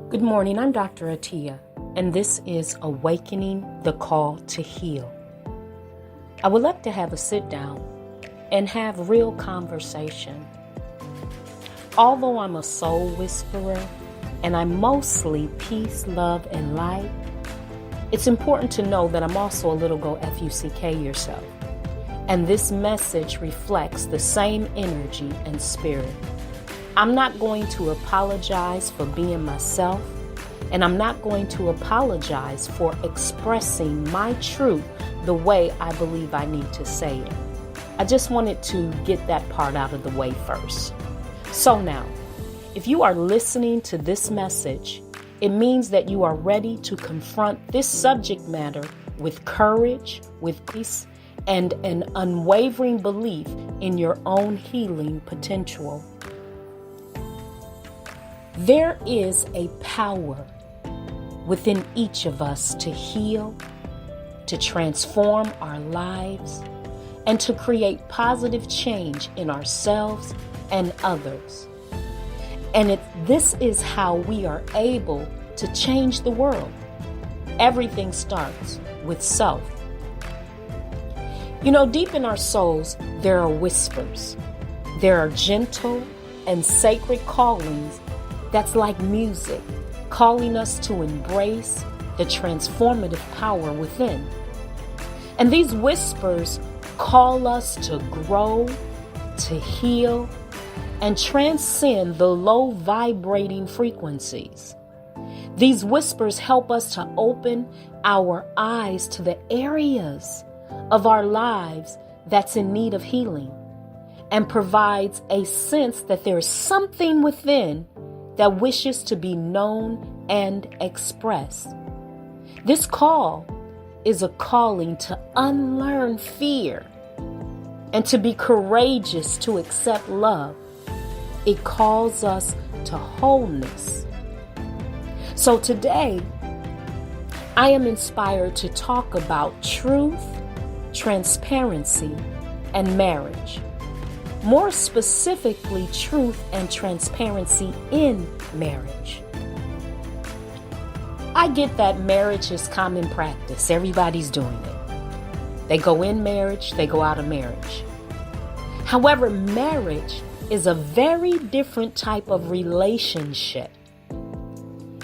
Good morning, I'm Dr. Atiya, and this is Awakening the Call to Heal. I would like to have a sit down and have real conversation. Although I'm a soul whisperer and I'm mostly peace, love, and light, it's important to know that I'm also a little go F-U-C-K yourself. And this message reflects the same energy and spirit. I'm not going to apologize for being myself, and I'm not going to apologize for expressing my truth the way I believe I need to say it. I just wanted to get that part out of the way first. So now, if you are listening to this message, it means that you are ready to confront this subject matter with courage, with peace, and an unwavering belief in your own healing potential. There is a power within each of us to heal, to transform our lives, and to create positive change in ourselves and others. And this is how we are able to change the world. Everything starts with self. You know, deep in our souls, there are whispers. There are gentle and sacred callings that's like music, calling us to embrace the transformative power within. And these whispers call us to grow, to heal, and transcend the low vibrating frequencies. These whispers help us to open our eyes to the areas of our lives that's in need of healing, and provides a sense that there's something within that wishes to be known and expressed. This call is a calling to unlearn fear and to be courageous to accept love. It calls us to wholeness. So today, I am inspired to talk about truth, transparency, and marriage. More specifically, truth and transparency in marriage. I get that marriage is common practice. Everybody's doing it. They go in marriage, they go out of marriage. However, marriage is a very different type of relationship.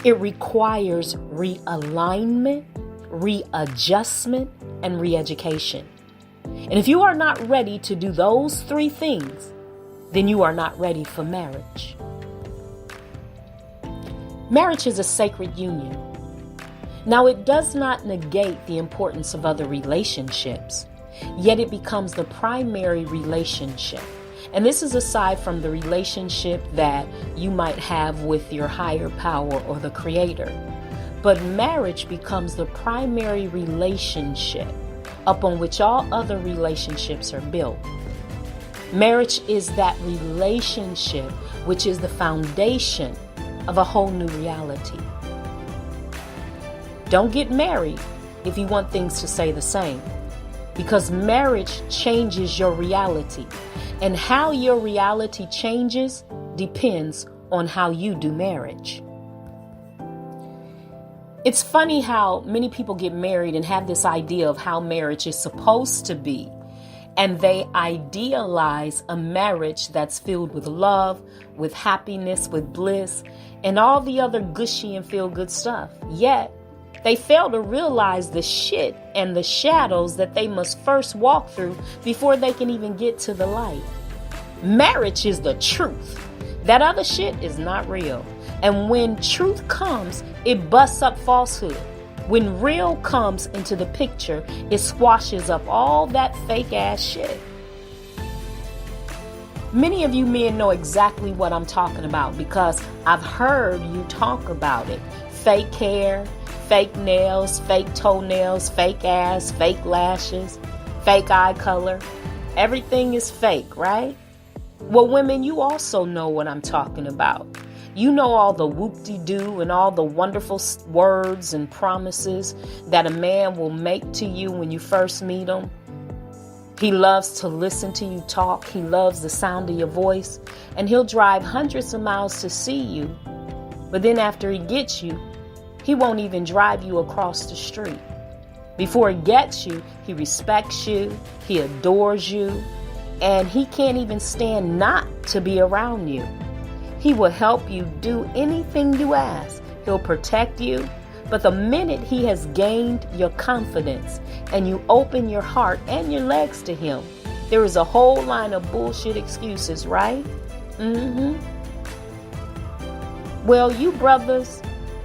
It requires realignment, readjustment, and reeducation. And if you are not ready to do those three things, then you are not ready for marriage. Marriage is a sacred union. Now, it does not negate the importance of other relationships, yet it becomes the primary relationship. And this is aside from the relationship that you might have with your higher power or the creator. But marriage becomes the primary relationship upon which all other relationships are built. Marriage is that relationship which is the foundation of a whole new reality. Don't get married if you want things to stay the same, because marriage changes your reality, and how your reality changes depends on how you do marriage. It's funny how many people get married and have this idea of how marriage is supposed to be. And they idealize a marriage that's filled with love, with happiness, with bliss, and all the other gushy and feel-good stuff. Yet, they fail to realize the shit and the shadows that they must first walk through before they can even get to the light. Marriage is the truth. That other shit is not real. And when truth comes, it busts up falsehood. When real comes into the picture, it squashes up all that fake ass shit. Many of you men know exactly what I'm talking about because I've heard you talk about it. Fake hair, fake nails, fake toenails, fake ass, fake lashes, fake eye color. Everything is fake, right? Well, women, you also know what I'm talking about. You know all the whoop-de-doo and all the wonderful words and promises that a man will make to you when you first meet him. He loves to listen to you talk. He loves the sound of your voice. And he'll drive hundreds of miles to see you. But then after he gets you, he won't even drive you across the street. Before he gets you, he respects you, he adores you, and he can't even stand not to be around you. He will help you do anything you ask. He'll protect you. But the minute he has gained your confidence and you open your heart and your legs to him, there is a whole line of bullshit excuses, right? Well, you brothers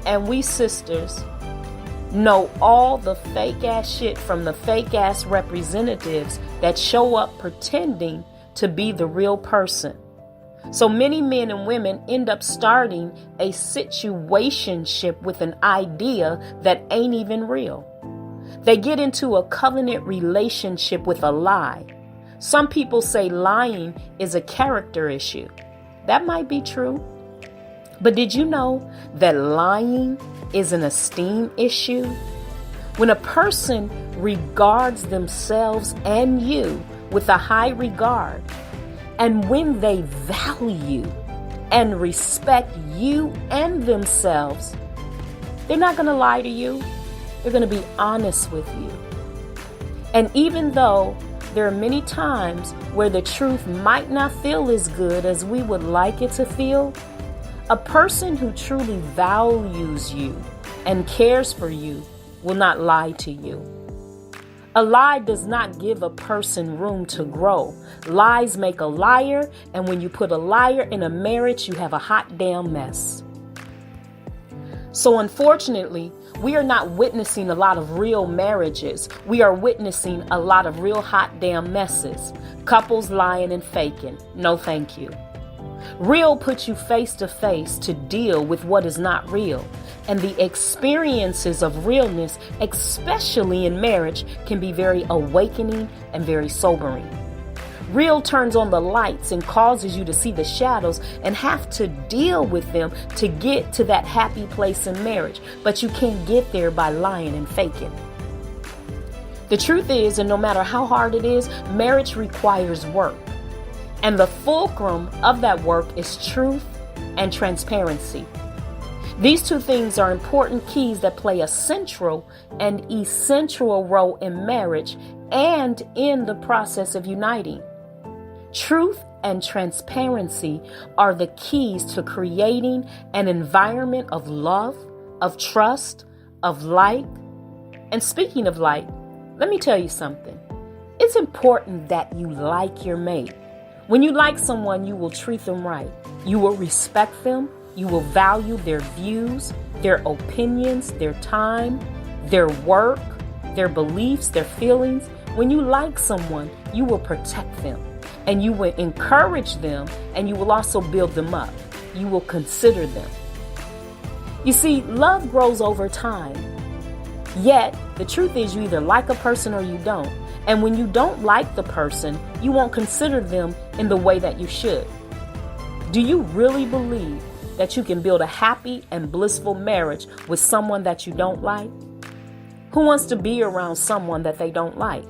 and we sisters know all the fake ass shit from the fake ass representatives that show up pretending to be the real person. So many men and women end up starting a situationship with an idea that ain't even real. They get into a covenant relationship with a lie. Some people say lying is a character issue. That might be true. But did you know that lying is an esteem issue? When a person regards themselves and you with a high regard, and when they value and respect you and themselves, they're not going to lie to you. They're going to be honest with you. And even though there are many times where the truth might not feel as good as we would like it to feel, a person who truly values you and cares for you will not lie to you. A lie does not give a person room to grow. Lies make a liar, and when you put a liar in a marriage, you have a hot damn mess. So unfortunately, we are not witnessing a lot of real marriages. We are witnessing a lot of real hot damn messes. Couples lying and faking. No, thank you. Real puts you face to face to deal with what is not real. And the experiences of realness, especially in marriage, can be very awakening and very sobering. Real turns on the lights and causes you to see the shadows and have to deal with them to get to that happy place in marriage. But you can't get there by lying and faking. The truth is, and no matter how hard it is, marriage requires work. And the fulcrum of that work is truth and transparency. These two things are important keys that play a central and essential role in marriage and in the process of uniting. Truth and transparency are the keys to creating an environment of love, of trust, of like. And speaking of like, let me tell you something. It's important that you like your mate. When you like someone, you will treat them right. You will respect them. You will value their views, their opinions, their time, their work, their beliefs, their feelings. When you like someone, you will protect them and you will encourage them, and you will also build them up. You will consider them. You see, love grows over time. Yet, the truth is you either like a person or you don't. And when you don't like the person, you won't consider them in the way that you should. Do you really believe that you can build a happy and blissful marriage with someone that you don't like? Who wants to be around someone that they don't like?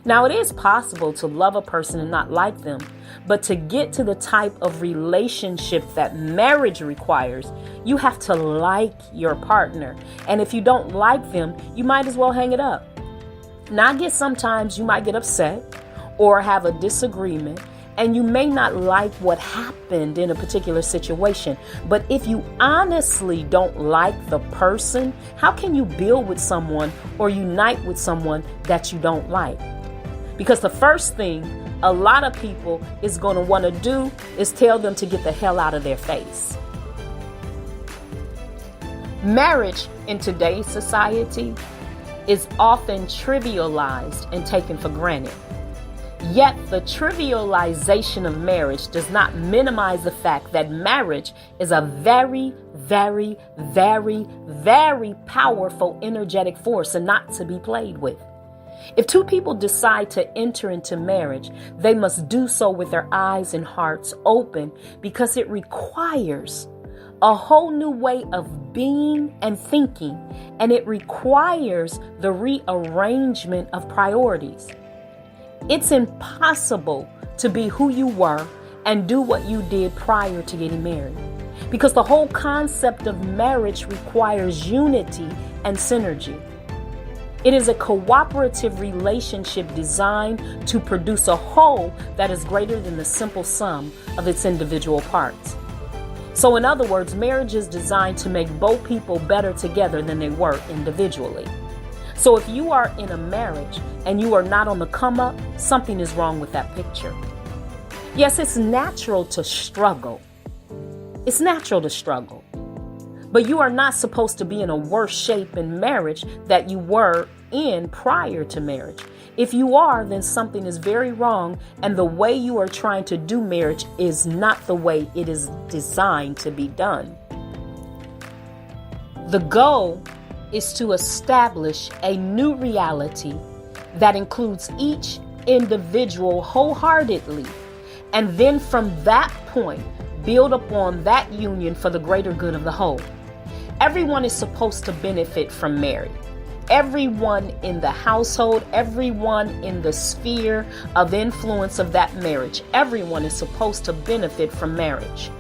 Now, it is possible to love a person and not like them, but to get to the type of relationship that marriage requires, you have to like your partner. And if you don't like them, you might as well hang it up. Now, I guess sometimes you might get upset or have a disagreement, and you may not like what happened in a particular situation. But if you honestly don't like the person, how can you build with someone or unite with someone that you don't like? Because the first thing a lot of people is going to want to do is tell them to get the hell out of their face. Marriage in today's society is often trivialized and taken for granted. Yet the trivialization of marriage does not minimize the fact that marriage is a very, very, very, very powerful energetic force and not to be played with. If two people decide to enter into marriage, they must do so with their eyes and hearts open, because it requires a whole new way of being and thinking, and it requires the rearrangement of priorities. It's impossible to be who you were and do what you did prior to getting married. Because the whole concept of marriage requires unity and synergy. It is a cooperative relationship designed to produce a whole that is greater than the simple sum of its individual parts. So in other words, marriage is designed to make both people better together than they were individually. So if you are in a marriage and you are not on the come up, something is wrong with that picture. Yes, it's natural to struggle. It's natural to struggle. But you are not supposed to be in a worse shape in marriage that you were in prior to marriage. If you are, then something is very wrong, and the way you are trying to do marriage is not the way it is designed to be done. The goal is to establish a new reality that includes each individual wholeheartedly, and then from that point, build upon that union for the greater good of the whole. Everyone is supposed to benefit from marriage. Everyone in the household, everyone in the sphere of influence of that marriage, everyone is supposed to benefit from marriage,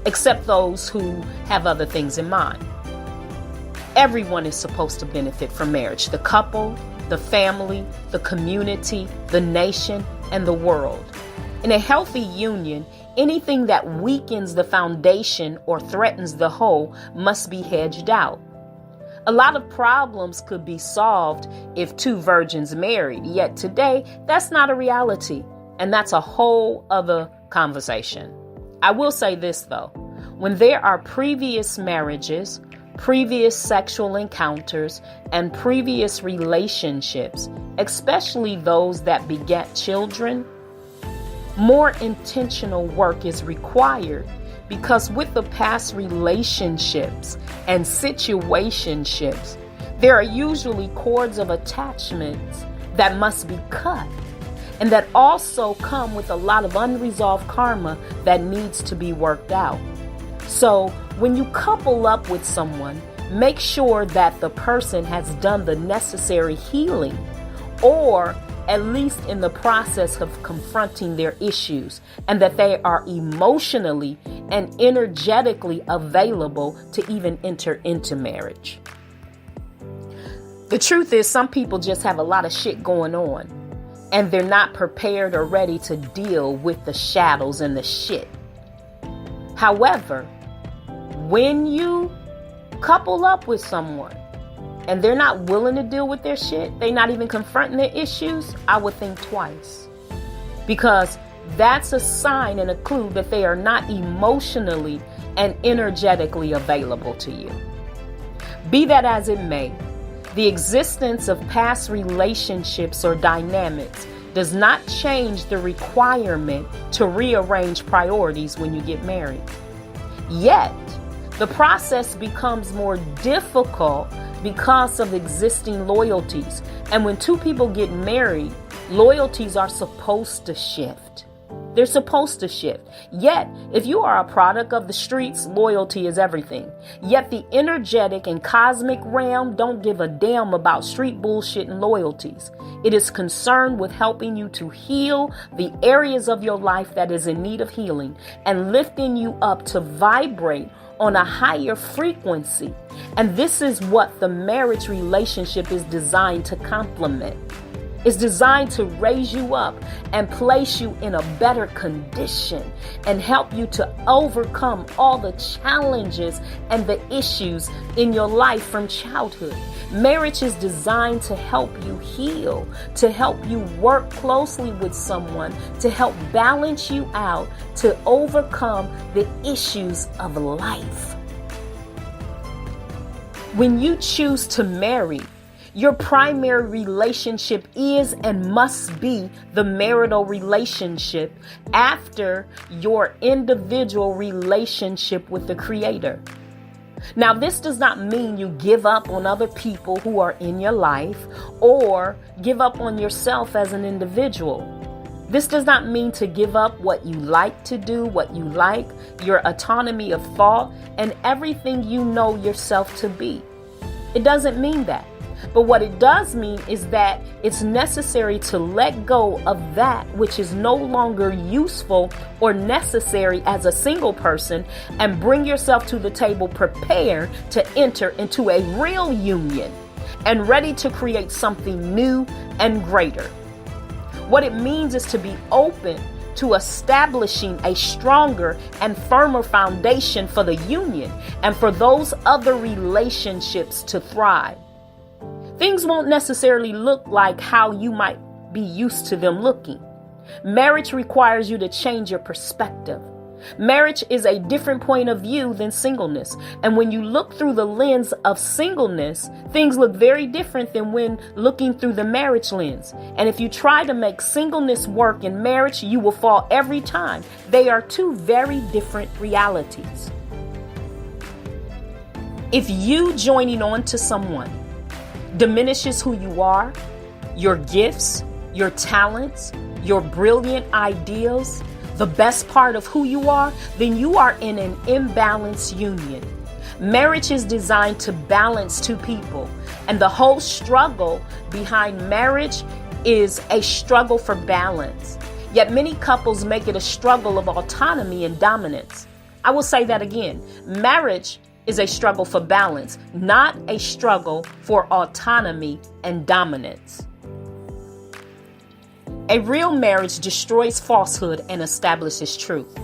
except those who have other things in mind. Everyone is supposed to benefit from marriage. The couple, the family, the community, the nation, and the world. In a healthy union, anything that weakens the foundation or threatens the whole must be hedged out. A lot of problems could be solved if two virgins married, yet today that's not a reality, and that's a whole other conversation. I will say this though, when there are previous marriages, previous sexual encounters, and previous relationships, especially those that beget children, more intentional work is required, because with the past relationships and situationships, there are usually cords of attachments that must be cut, and that also come with a lot of unresolved karma that needs to be worked out. So when you couple up with someone, make sure that the person has done the necessary healing, or at least in the process of confronting their issues, and that they are emotionally and energetically available to even enter into marriage. The truth is, some people just have a lot of shit going on, and they're not prepared or ready to deal with the shadows and the shit. However, when you couple up with someone and they're not willing to deal with their shit, they're not even confronting their issues, I would think twice. Because that's a sign and a clue that they are not emotionally and energetically available to you. Be that as it may, the existence of past relationships or dynamics does not change the requirement to rearrange priorities when you get married. Yet, the process becomes more difficult because of existing loyalties. And when two people get married, loyalties are supposed to shift. They're supposed to shift. Yet, if you are a product of the streets, loyalty is everything. Yet the energetic and cosmic realm don't give a damn about street bullshit and loyalties. It is concerned with helping you to heal the areas of your life that is in need of healing, and lifting you up to vibrate on a higher frequency. And this is what the marriage relationship is designed to complement. It's designed to raise you up and place you in a better condition and help you to overcome all the challenges and the issues in your life from childhood. Marriage is designed to help you heal, to help you work closely with someone, to help balance you out, to overcome the issues of life. When you choose to marry, your primary relationship is and must be the marital relationship after your individual relationship with the Creator. Now, this does not mean you give up on other people who are in your life or give up on yourself as an individual. This does not mean to give up what you like to do, what you like, your autonomy of thought, and everything you know yourself to be. It doesn't mean that. But what it does mean is that it's necessary to let go of that which is no longer useful or necessary as a single person and bring yourself to the table prepared to enter into a real union and ready to create something new and greater. What it means is to be open to establishing a stronger and firmer foundation for the union and for those other relationships to thrive. Things won't necessarily look like how you might be used to them looking. Marriage requires you to change your perspective. Marriage is a different point of view than singleness. And when you look through the lens of singleness, things look very different than when looking through the marriage lens. And if you try to make singleness work in marriage, you will fall every time. They are two very different realities. If you joining on to someone diminishes who you are, your gifts, your talents, your brilliant ideals, the best part of who you are, then you are in an imbalanced union. Marriage is designed to balance two people, and the whole struggle behind marriage is a struggle for balance. Yet many couples make it a struggle of autonomy and dominance. I will say that again. Marriage is a struggle for balance, not a struggle for autonomy and dominance. A real marriage destroys falsehood and establishes truth.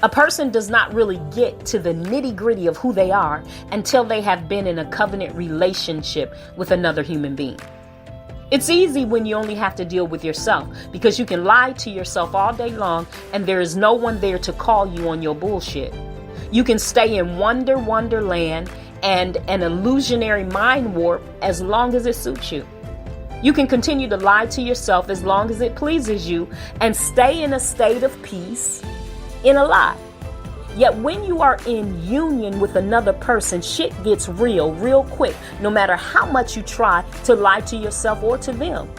A person does not really get to the nitty-gritty of who they are until they have been in a covenant relationship with another human being. It's easy when you only have to deal with yourself because you can lie to yourself all day long and there is no one there to call you on your bullshit. You can stay in wonderland and an illusionary mind warp as long as it suits you. You can continue to lie to yourself as long as it pleases you and stay in a state of peace in a lie. Yet when you are in union with another person, shit gets real quick, no matter how much you try to lie to yourself or to them.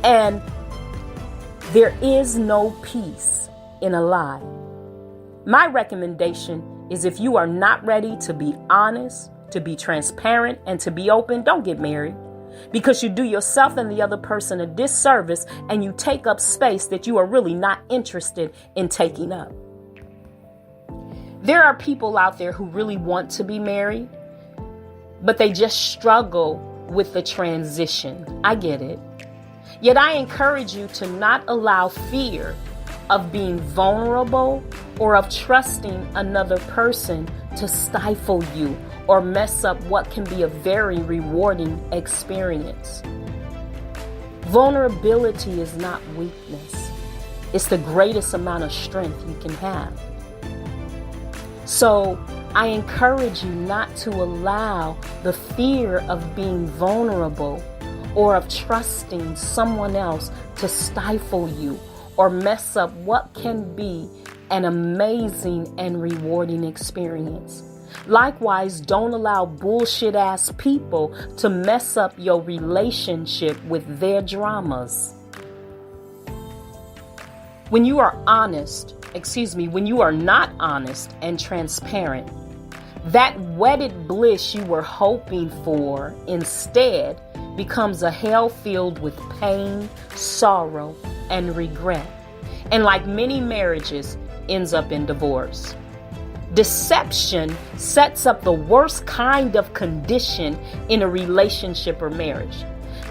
And there is no peace in a lie. My recommendation is if you are not ready to be honest, to be transparent, and to be open, don't get married. Because you do yourself and the other person a disservice and you take up space that you are really not interested in taking up. There are people out there who really want to be married, but they just struggle with the transition. I get it. Yet I encourage you to not allow fear of being vulnerable or of trusting another person to stifle you or mess up what can be a very rewarding experience. Vulnerability is not weakness. It's the greatest amount of strength you can have. So I encourage you not to allow the fear of being vulnerable or of trusting someone else to stifle you or mess up what can be an amazing and rewarding experience. Likewise, don't allow bullshit ass people to mess up your relationship with their dramas. When you are not honest and transparent, that wedded bliss you were hoping for instead becomes a hell filled with pain, sorrow, and regret. And like many marriages, ends up in divorce. Deception sets up the worst kind of condition in a relationship or marriage.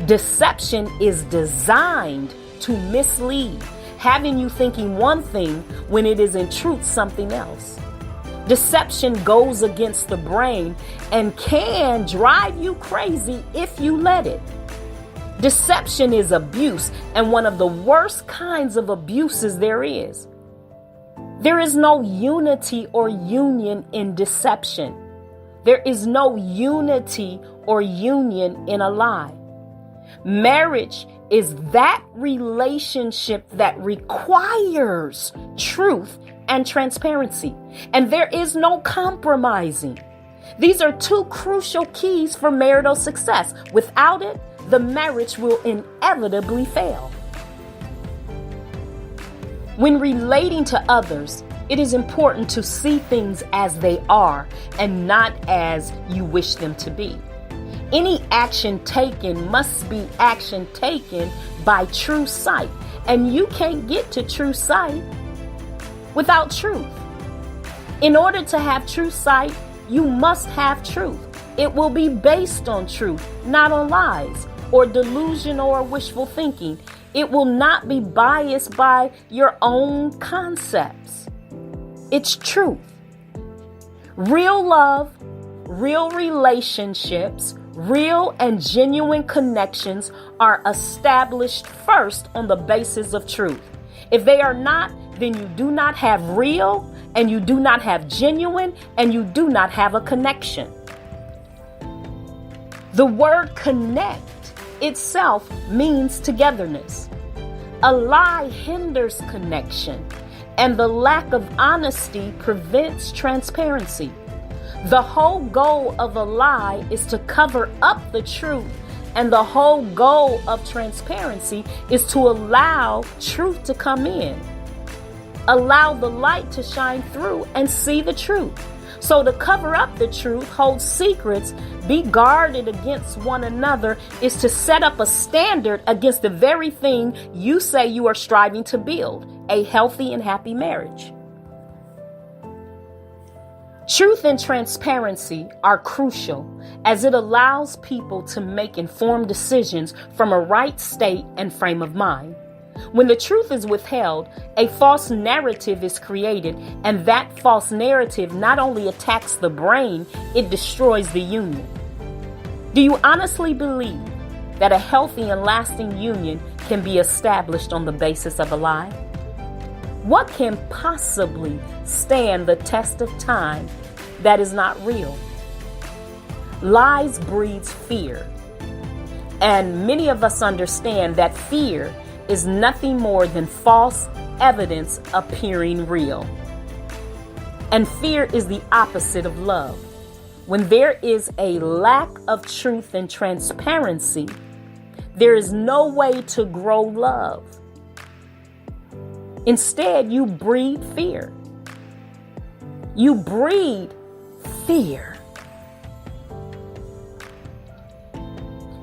Deception is designed to mislead, having you thinking one thing when it is in truth something else. Deception goes against the brain and can drive you crazy if you let it. Deception is abuse, and one of the worst kinds of abuses there is. There is no unity or union in deception. There is no unity or union in a lie. Marriage is that relationship that requires truth and transparency, and there is no compromising. These are two crucial keys for marital success. Without it, the marriage will inevitably fail. When relating to others, it is important to see things as they are and not as you wish them to be. Any action taken must be action taken by true sight. And you can't get to true sight without truth. In order to have true sight, you must have truth. It will be based on truth, not on lies or delusion or wishful thinking. It will not be biased by your own concepts. It's truth. Real love, real relationships, real and genuine connections are established first on the basis of truth. If they are not, then you do not have real, and you do not have genuine, and you do not have a connection. The word connect itself means togetherness. A lie hinders connection, and the lack of honesty prevents transparency. The whole goal of a lie is to cover up the truth, and the whole goal of transparency is to allow truth to come in. Allow the light to shine through and see the truth. So to cover up the truth, hold secrets, be guarded against one another, is to set up a standard against the very thing you say you are striving to build, a healthy and happy marriage. Truth and transparency are crucial as it allows people to make informed decisions from a right state and frame of mind. When the truth is withheld, a false narrative is created, and that false narrative not only attacks the brain, it destroys the union. Do you honestly believe that a healthy and lasting union can be established on the basis of a lie? What can possibly stand the test of time that is not real? Lies breeds fear, and many of us understand that fear is nothing more than false evidence appearing real. And fear is the opposite of love. When there is a lack of truth and transparency, there is no way to grow love. Instead, you breed fear. You breed fear.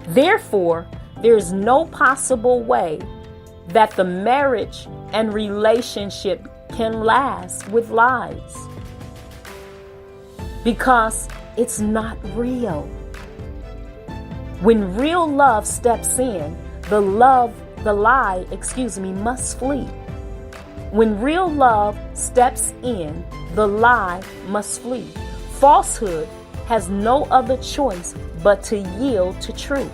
Therefore, there is no possible way that the marriage and relationship can last with lies, because it's not real. When real love steps in, the lie must flee. When real love steps in, the lie must flee. Falsehood has no other choice but to yield to truth.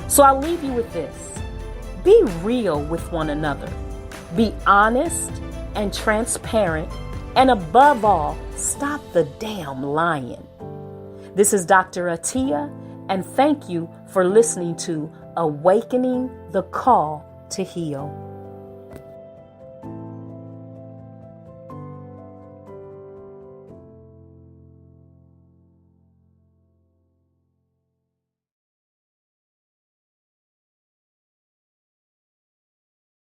So I'll leave you with this. Be real with one another. Be honest and transparent. And above all, stop the damn lying. This is Dr. Atiya, and thank you for listening to Awakening the Call to Heal.